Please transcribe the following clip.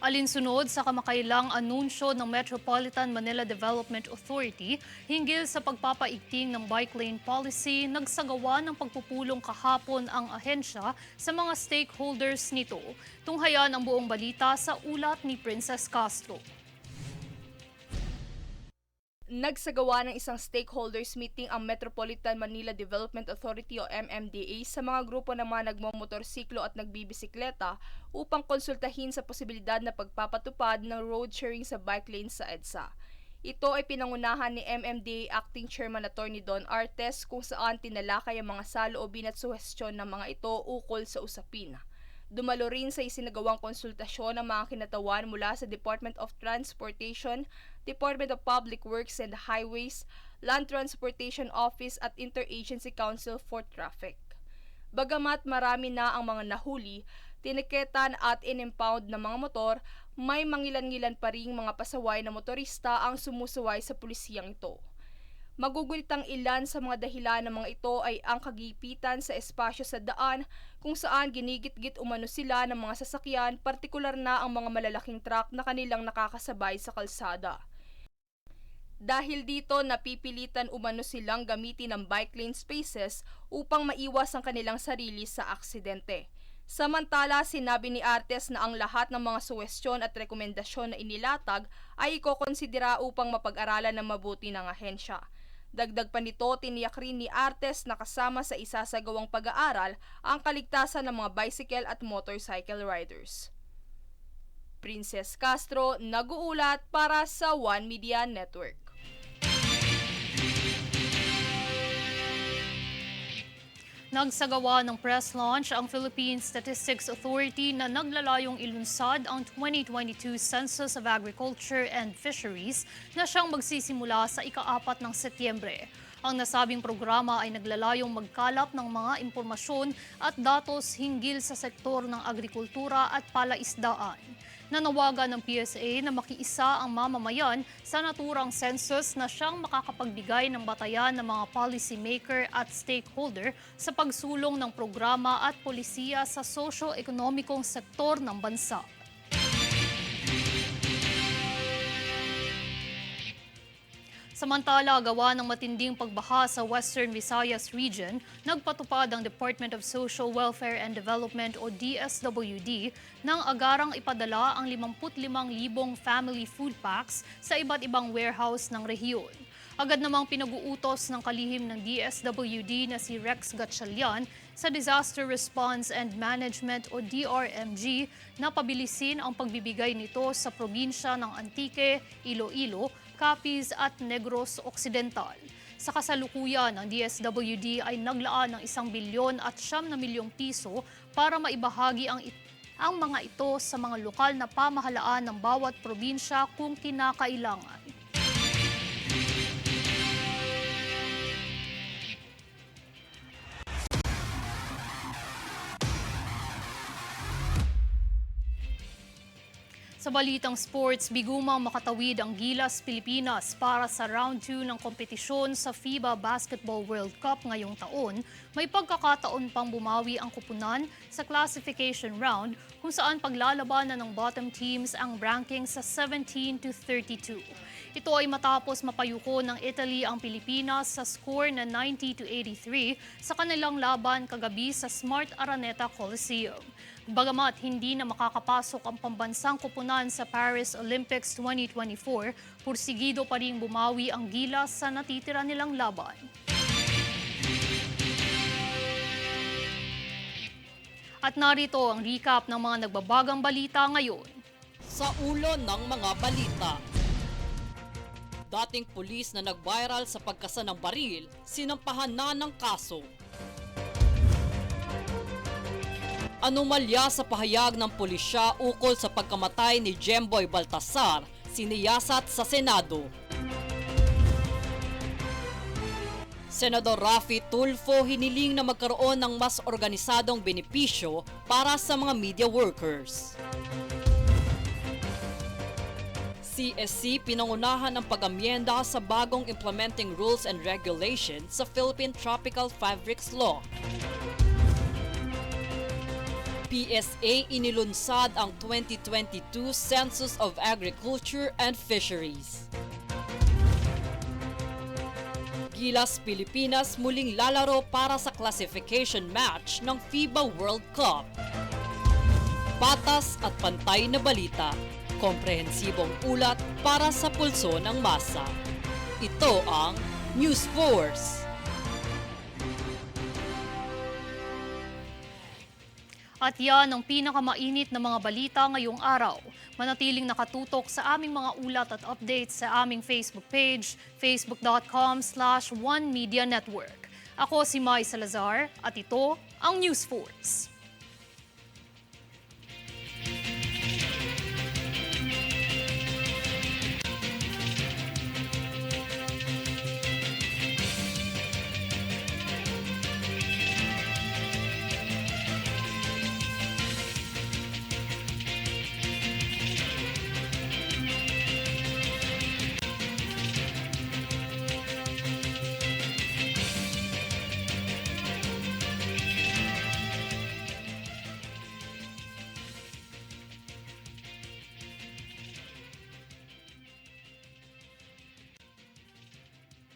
Alinsunod sa kamakailang anunsyo ng Metropolitan Manila Development Authority hinggil sa pagpapaigting ng bike lane policy, nagsagawa ng pagpupulong kahapon ang ahensya sa mga stakeholders nito. Tunghayan ang buong balita sa ulat ni Princess Castro. Nagsagawa ng isang stakeholders meeting ang Metropolitan Manila Development Authority o MMDA sa mga grupo ng mga nagmomotorsiklo at nagbibisikleta upang konsultahin sa posibilidad na pagpapatupad ng road sharing sa bike lanes sa EDSA. Ito ay pinangunahan ni MMDA Acting Chairman Attorney Don Artes kung saan tinalakay ang mga saloobin at suhestyon ng mga ito ukol sa usapin. Dumalo rin sa isinagawang konsultasyon ang mga kinatawan mula sa Department of Transportation, Department of Public Works and Highways, Land Transportation Office at Interagency Council for Traffic. Bagamat marami na ang mga nahuli, tiniketan at in-impound na mga motor, may mangilan-ngilan pa ring mga pasaway na motorista ang sumusuway sa pulisiyang ito. Magugulit ang ilan sa mga dahilan ng mga ito ay ang kagipitan sa espasyo sa daan kung saan ginigit-git umano sila ng mga sasakyan, partikular na ang mga malalaking truck na kanilang nakakasabay sa kalsada. Dahil dito, napipilitan umano silang gamitin ang bike lane spaces upang maiwas ang kanilang sarili sa aksidente. Samantala, sinabi ni Artes na ang lahat ng mga suwestyon at rekomendasyon na inilatag ay ikokonsidera upang mapag-aralan ng mabuti ng ahensya. Dagdag pa nito, tiniyak rin ni Artes na kasama sa isasagawang pag-aaral ang kaligtasan ng mga bicycle at motorcycle riders. Princess Castro, nag-uulat para sa One Media Network. Nagsagawa ng press launch ang Philippine Statistics Authority na naglalayong ilunsad ang 2022 Census of Agriculture and Fisheries na siyang magsisimula sa ika-4 ng Setyembre. Ang nasabing programa ay naglalayong magkalap ng mga impormasyon at datos hinggil sa sektor ng agrikultura at palaisdaan. Nanawagan ng PSA na makiisa ang mamamayan sa naturang census na siyang makakapagbigay ng batayan ng mga policymaker at stakeholder sa pagsulong ng programa at polisiya sa socio-ekonomikong sektor ng bansa. Samantala, gawa ng matinding pagbaha sa Western Visayas Region, nagpatupad ang Department of Social Welfare and Development o DSWD ng agarang ipadala ang 55,000 family food packs sa iba't ibang warehouse ng rehiyon. Agad namang pinag-uutos ng kalihim ng DSWD na si Rex Gatchalian sa Disaster Response and Management o DRMG na pabilisin ang pagbibigay nito sa probinsya ng Antique, Iloilo, Capiz at Negros Occidental. Sa kasalukuyan, ang DSWD ay naglaan ng 1 bilyon at 9 milyong piso para maibahagi ang mga ito sa mga lokal na pamahalaan ng bawat probinsya kung kinakailangan. Sa balitang sports, bigumang makatawid ang Gilas Pilipinas para sa round 2 ng kompetisyon sa FIBA Basketball World Cup ngayong taon. May pagkakataon pang bumawi ang kupunan sa classification round kung saan paglalabanan ng bottom teams ang ranking sa 17 to 32. Ito ay matapos mapayuko ng Italy ang Pilipinas sa score na 90 to 83 sa kanilang laban kagabi sa Smart Araneta Coliseum. Bagamat hindi na makakapasok ang pambansang kupunan sa Paris Olympics 2024, pursigido pa ring bumawi ang Gilas sa natitira nilang laban. At narito ang recap ng mga nagbabagang balita ngayon. Sa ulo ng mga balita. Dating pulis na nag-viral sa pagkasa ng baril, sinampahan na ng kaso. Anomalya sa pahayag ng pulisya ukol sa pagkamatay ni Jemboy Baltasar, siniyasat sa Senado. Senador Raffy Tulfo hiniling na magkaroon ng mas organisadong benepisyo para sa mga media workers. CSC pinangunahan ang pag-amyenda sa bagong Implementing Rules and Regulations sa Philippine Tropical Fabrics Law. PSA inilunsad ang 2022 Census of Agriculture and Fisheries. Gilas Pilipinas muling lalaro para sa classification match ng FIBA World Cup. Patas at pantay na balita, komprehensibong ulat para sa pulso ng masa. Ito ang News Force. At yan ang pinakamainit na mga balita ngayong araw. Manatiling nakatutok sa aming mga ulat at updates sa aming Facebook page, facebook.com/OneMediaNetwork. Ako si Mai Salazar at ito ang News Force.